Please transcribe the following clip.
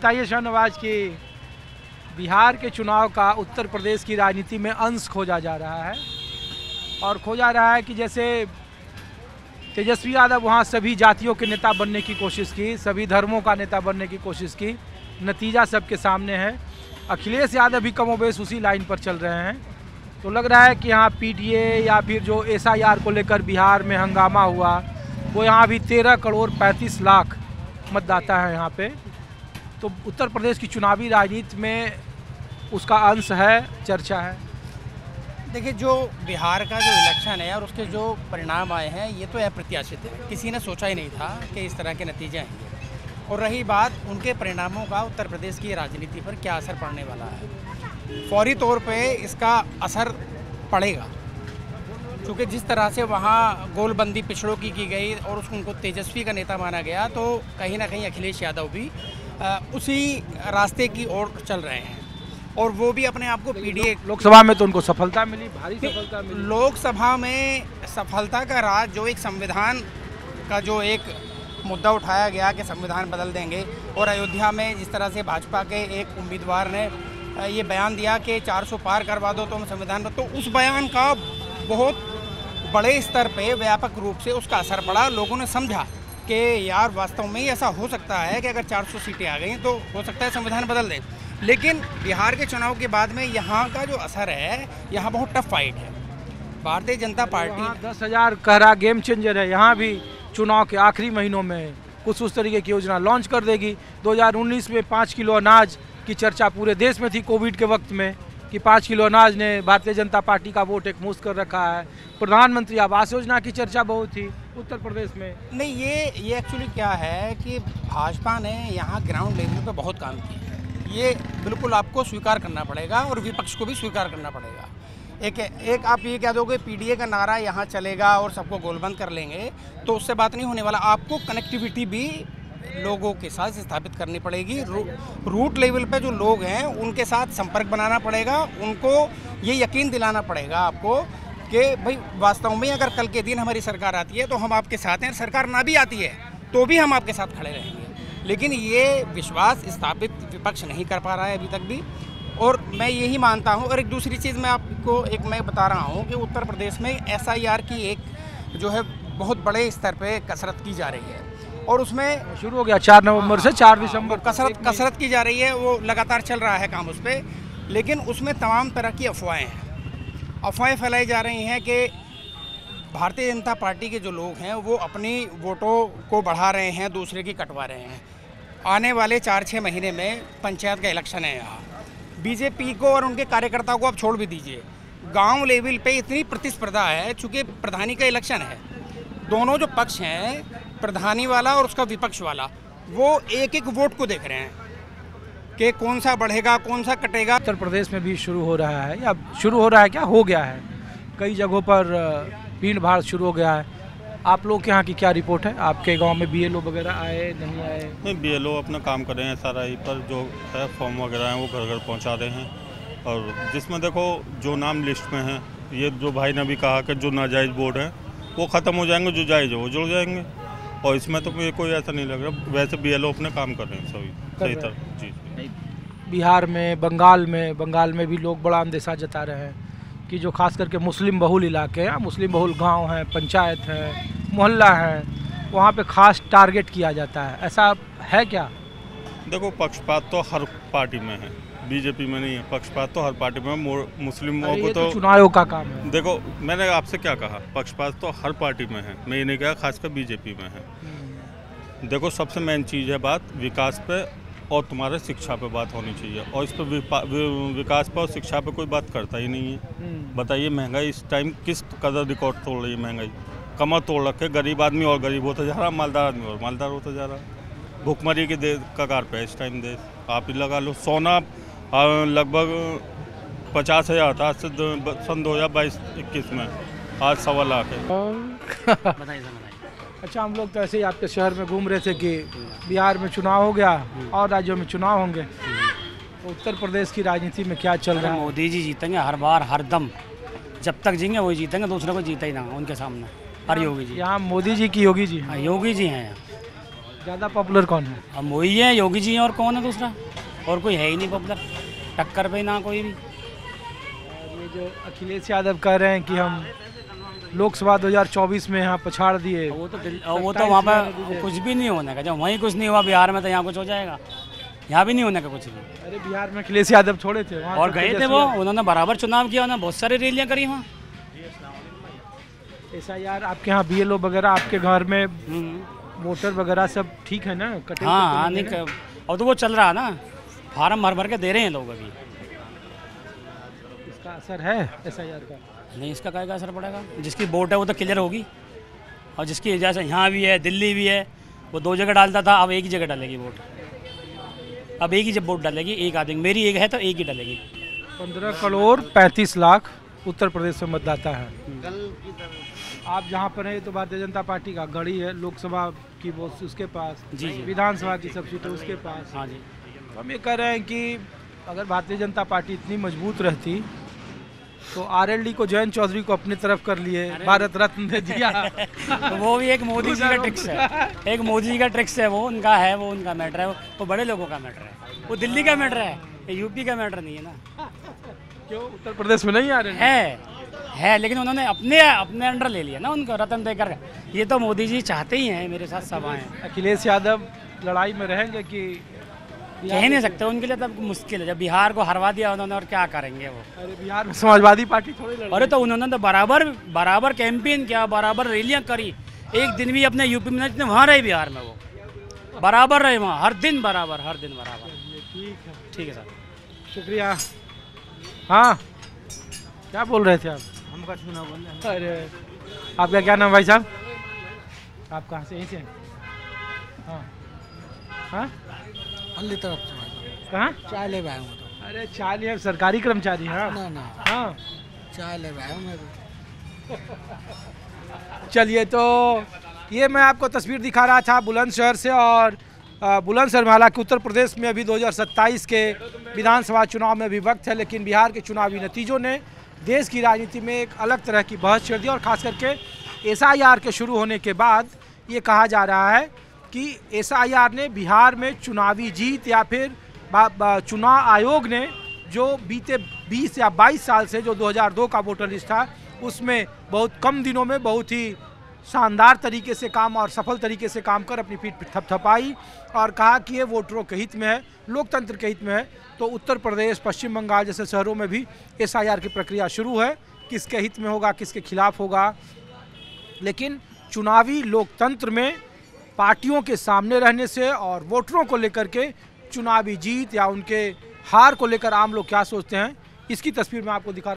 बताइए शाहनवाज कि बिहार के चुनाव का उत्तर प्रदेश की राजनीति में अंश खोजा जा रहा है और खोजा रहा है कि जैसे तेजस्वी यादव वहाँ सभी जातियों के नेता बनने की कोशिश की, सभी धर्मों का नेता बनने की कोशिश की, नतीजा सबके सामने है। अखिलेश यादव भी कमोबेश उसी लाइन पर चल रहे हैं। तो लग रहा है कि यहाँ पीटीए या फिर जो एसआईआर को लेकर बिहार में हंगामा हुआ, वो यहाँ भी 13 करोड़ 35 लाख मतदाता है यहाँ पे। तो उत्तर प्रदेश की चुनावी राजनीति में उसका अंश है, चर्चा है। देखिए, जो बिहार का जो इलेक्शन है और उसके जो परिणाम आए हैं, ये तो अप्रत्याशित है। किसी ने सोचा ही नहीं था कि इस तरह के नतीजे आएंगे। और रही बात उनके परिणामों का उत्तर प्रदेश की राजनीति पर क्या असर पड़ने वाला है, फौरी तौर पे इसका असर पड़ेगा, क्योंकि जिस तरह से वहाँ गोलबंदी पिछड़ों की गई और उनको तेजस्वी का नेता माना गया, तो कहीं ना कहीं अखिलेश यादव भी उसी रास्ते की ओर चल रहे हैं और वो भी अपने आप को पीडीए। लोकसभा में तो उनको सफलता मिली, भारी सफलता मिली। लोकसभा में सफलता का राज जो एक संविधान का जो एक मुद्दा उठाया गया कि संविधान बदल देंगे, और अयोध्या में जिस तरह से भाजपा के एक उम्मीदवार ने ये बयान दिया कि 400 पार करवा दो तो हम संविधान, तो उस बयान का बहुत बड़े स्तर पे व्यापक रूप से उसका असर पड़ा। लोगों ने समझा कि यार वास्तव में ही ऐसा हो सकता है कि अगर 400 सीटें आ गई तो हो सकता है संविधान बदल दें। लेकिन बिहार के चुनाव के बाद में यहाँ का जो असर है, यहाँ बहुत टफ फाइट है। भारतीय जनता पार्टी 10,000 कह रहा गेम चेंजर है। यहाँ भी चुनाव के आखिरी महीनों में कुछ उस तरीके की योजना लॉन्च कर देगी। 2019 में 5 किलो अनाज की चर्चा पूरे देश में थी कोविड के वक्त में, कि 5 किलो अनाज ने भारतीय जनता पार्टी का वोट एक मुश्त कर रखा है। प्रधानमंत्री आवास योजना की चर्चा बहुत थी उत्तर प्रदेश में। नहीं, ये एक्चुअली क्या है कि भाजपा ने यहाँ ग्राउंड लेवल पे बहुत काम किया है। ये बिल्कुल आपको स्वीकार करना पड़ेगा और विपक्ष को भी स्वीकार करना पड़ेगा। एक आप ये कह दोगे पीडीए का नारा यहाँ चलेगा और सबको गोलबंद कर लेंगे, तो उससे बात नहीं होने वाला। आपको कनेक्टिविटी भी लोगों के साथ स्थापित करनी पड़ेगी। रूट लेवल पे जो लोग हैं उनके साथ संपर्क बनाना पड़ेगा। उनको ये यकीन दिलाना पड़ेगा आपको कि भाई वास्तव में अगर कल के दिन हमारी सरकार आती है तो हम आपके साथ हैं, सरकार ना भी आती है तो भी हम आपके साथ खड़े रहेंगे। लेकिन ये विश्वास स्थापित विपक्ष नहीं कर पा रहा है अभी तक भी, और मैं यही मानता हूँ। और एक दूसरी चीज़ मैं आपको मैं बता रहा हूँ कि उत्तर प्रदेश में एसआईआर की एक जो है बहुत बड़े स्तर पे कसरत की जा रही है, और उसमें शुरू हो गया 4 नवंबर से 4 दिसंबर कसरत की जा रही है। वो लगातार चल रहा है काम उस पर, लेकिन उसमें तमाम तरह की अफवाहें हैं। अफवाहें फैलाई जा रही हैं कि भारतीय जनता पार्टी के जो लोग हैं वो अपनी वोटों को बढ़ा रहे हैं, दूसरे की कटवा रहे हैं। आने वाले 4-6 महीने में पंचायत का इलेक्शन है यहाँ। बीजेपी को और उनके कार्यकर्ताओं को आप छोड़ भी दीजिए, गांव लेवल पे इतनी प्रतिस्पर्धा है, चूँकि प्रधानी का इलेक्शन है। दोनों जो पक्ष हैं, प्रधानी वाला और उसका विपक्ष वाला, वो एक एक वोट को देख रहे हैं कि कौन सा बढ़ेगा, कौन सा कटेगा। उत्तर प्रदेश में भी शुरू हो रहा है, या शुरू हो रहा है क्या, हो गया है कई जगहों पर भीड़ भाड़ शुरू हो गया है। आप लोग के यहाँ की क्या रिपोर्ट है? आपके गांव में बीएलओ वगैरह आए, नहीं आए? नहीं, बीएलओ अपना काम कर रहे हैं। SRI पर जो है फॉर्म वगैरह हैं वो घर घर पहुँचा रहे हैं। और जिसमें देखो जो नाम लिस्ट में है, ये जो भाई ने भी कहा कि जो नाजायज़ वोट है वो ख़त्म हो जाएंगे, जो जायज़ है वो जुड़ जाएंगे। और इसमें तो मुझे कोई ऐसा नहीं लग रहा। वैसे बीएलओ अपने काम कर रहे हैं सभी सही तरह। जी, बिहार में, बंगाल में भी लोग बड़ा अंदेशा जता रहे हैं कि जो खास करके मुस्लिम बहुल इलाके हैं, मुस्लिम बहुल गांव हैं, पंचायत हैं, मोहल्ला हैं, वहाँ पे खास टारगेट किया जाता है। ऐसा है क्या? देखो, पक्षपात तो हर पार्टी में है, बीजेपी में नहीं है। पक्षपात तो हर पार्टी में है। मुस्लिमों को तो चुनाव का काम है। देखो, मैंने आपसे क्या कहा, पक्षपात तो हर पार्टी में है, मैं ये नहीं कहा खासकर बीजेपी में है। देखो, सबसे मेन चीज़ है बात विकास पे और तुम्हारे शिक्षा पे बात होनी चाहिए, और इस पर विकास पर और शिक्षा पे कोई बात करता ही नहीं है। बताइए, महंगाई इस टाइम किस कदर रिकॉर्ड तोड़ रही है। महंगाई कमर तोड़ रखे, गरीब आदमी और गरीब होता जा रहा, मालदार आदमी और मालदार होता जा रहा। भुखमरी के कगार पे है इस टाइम देश। आप ही लगा लो, सोना लगभग 50,000 था सन 2022-21 में, आज 1.25 लाख है। अच्छा, हम लोग तो ऐसे ही आपके शहर में घूम रहे थे कि बिहार में चुनाव हो गया और राज्यों में चुनाव होंगे, तो उत्तर प्रदेश की राजनीति में क्या चल रहा है? मोदी जी जीतेंगे हर बार, हर दम। जब तक जींगे वही जीतेंगे, दूसरे को जीता ही ना उनके सामने। हर योगी जी, यहाँ मोदी जी की योगी जी? हाँ, योगी जी हैं। ज़्यादा पॉपुलर कौन है? हम वही है, योगी जी हैं, और कौन है दूसरा? और कोई है ही नहीं पॉपुलर, टक्कर पे ना कोई भी। और ये जो अखिलेश यादव कह रहे हैं कि हम लोकसभा 2024 में यहाँ पछाड़ दिए, वो तो वहाँ पर कुछ भी नहीं होने का। जब वहीं कुछ नहीं हुआ बिहार में, तो यहाँ कुछ हो जाएगा? यहाँ भी नहीं होने का कुछ भी। अरे बिहार में अखिलेश यादव छोड़े थे, वहाँ और तो गए थे वो, उन्होंने बराबर चुनाव किया, उन्होंने बहुत सारी रैलियाँ करी वहाँ। SIR आपके यहाँ BLO वगैरह, आपके घर में वोटर वगैरह सब ठीक है ना? कटे हाँ, नहीं और तो वो चल रहा है ना, फार्म भर भर के दे रहे हैं लोग अभी। इसका असर है SIR का? नहीं, इसका क्या असर पड़ेगा? जिसकी वोट है वो तो क्लियर होगी, और जिसकी जैसे यहाँ भी है, दिल्ली भी है, वो 2 जगह डालता था, अब एक ही जगह डालेगी वोट। अब एक ही जब वोट डालेगी, एक आदमी, मेरी एक है तो एक ही डालेगी। 15 करोड़ 35 लाख उत्तर प्रदेश में मतदाता है। आप जहाँ पर हैं, ये तो भारतीय जनता पार्टी का गढ़ी है, लोकसभा की वो उसके पास, जी जी, विधानसभा की सब सीटें उसके पास। हाँ जी। हम ये कह रहे हैं कि अगर भारतीय जनता पार्टी इतनी मजबूत रहती तो RLD को, जयंत चौधरी को अपनी तरफ कर लिए, भारत रत्न दे दिया। तो वो भी एक मोदी जी का ट्रिक्स है, एक मोदी जी का ट्रिक्स है, वो उनका है, वो उनका मैटर है, वो बड़े लोगों का मैटर है, वो दिल्ली का मैटर है, ये यूपी का मैटर नहीं है ना। क्यों उत्तर प्रदेश में नहीं आ रहे है, लेकिन उन्होंने अपने अंडर ले लिया ना उनको, रतन देकर। ये तो मोदी जी चाहते ही हैं, मेरे साथ सब आए। अखिलेश यादव लड़ाई में रहेंगे कि? कह नहीं सकते, उनके लिए तब मुश्किल है, जब बिहार को हरवा दिया उन्होंने, और क्या करेंगे वो? अरे बिहार में समाजवादी पार्टी थोड़ी लड़ रही है। अरे तो उन्होंने तो बराबर कैंपेन किया, बराबर रैलियाँ करी, एक दिन भी अपने यूपी में नहीं, वहाँ रहे बिहार में, वो बराबर रहे वहाँ, हर दिन बराबर। ठीक है सर, शुक्रिया। हाँ, क्या बोल रहे थे आप? हमका चुनाव बोल रहे हैं। अरे आपका क्या नाम भाई साहब? आप कहाँ से? यहीं से? हाँ हाँ, अल्ली तरफ से कहाँ? चाय ले आया हूँ तो। अरे चाल, ये सरकारी कर्मचारी हैं? ना ना, हाँ, चाय ले आया हूँ मैं तो। चलिए, तो ये मैं आपको तस्वीर दिखा रहा था बुलंदशहर से, और बुलंदशहर में, हालांकि उत्तर प्रदेश में अभी 2027 के विधानसभा चुनाव में भी वक्त है, लेकिन बिहार के चुनावी नतीजों ने देश की राजनीति में एक अलग तरह की बहस छेड़ दी, और ख़ास करके SIR के शुरू होने के बाद ये कहा जा रहा है कि SIR ने बिहार में चुनावी जीत, या फिर चुनाव आयोग ने जो बीते 20 या 22 साल से जो 2002 का वोटर लिस्ट था, उसमें बहुत कम दिनों में बहुत ही शानदार तरीके से काम और सफल तरीके से काम कर अपनी पीठ थपथपाई, और कहा कि ये वोटरों के हित में है, लोकतंत्र के हित में है। तो उत्तर प्रदेश, पश्चिम बंगाल जैसे शहरों में भी SIR की प्रक्रिया शुरू है, किसके हित में होगा, किसके खिलाफ होगा। लेकिन चुनावी लोकतंत्र में पार्टियों के सामने रहने से और वोटरों को लेकर के चुनावी जीत या उनके हार को लेकर आम लोग क्या सोचते हैं, इसकी तस्वीर मैं आपको दिखा